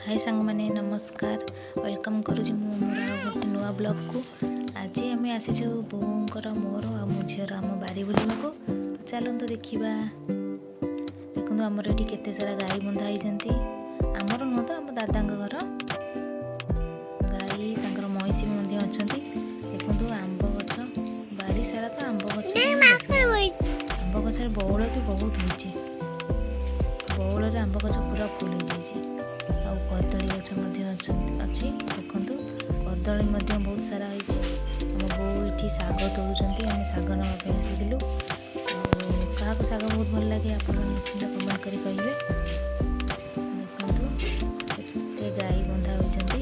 हाय सांग माने नमस्कार वेलकम करुँच मोर गोटे नुआ ब्लॉग को। आज आम आसीचु बोर मोर आ मो झीर आम बारी बुलवा को। तो चलते देखा देखो आमर ये केते सारा गाई बंधा होती आमर नुह तो आम दादा घर गाई महिषी अच्छा देखो आंब गछ बारी सारा तो आंब गछ आंब गच बौल भी बहुत होती बौल आंब गछ पूरा फुल हो जाइए आ कदली गछ अच्छी देखो कदली बहुत सारा होती आम बो ये शाग तोड़ुंट आम शाग नापी आसीलु क्या शाग बहुत भल लगे आप निश्चिंत कमेंट कर कहे। देखते गाई बंधा होती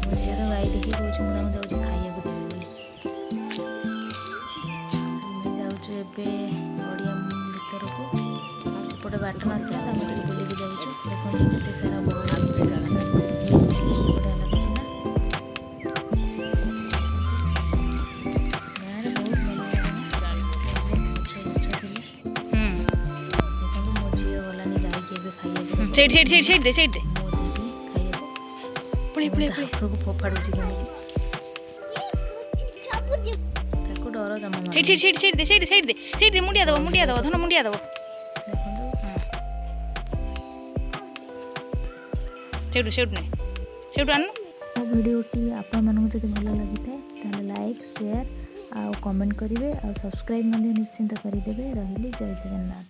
मो झीर गाई देखिए कौन मुझे जाऊँ खाइया देवी जाऊँ एवं गड़िया भर को एपटे बाट नथिया आम बुलिकी जाऊँ देखो केते सारा बढ़िया लगुच ना गाँव बहुत भल मो झी गलानी गाई के खाइए दे फोफाड़ू डर जमा मुंडिया दब धन मुंडिया दब भिडियोटी आपण जब भल लगी था लाइक शेयर आ कमेंट करेंगे आ सब्सक्राइब निश्चिंत करदे। रही जय जगन्नाथ।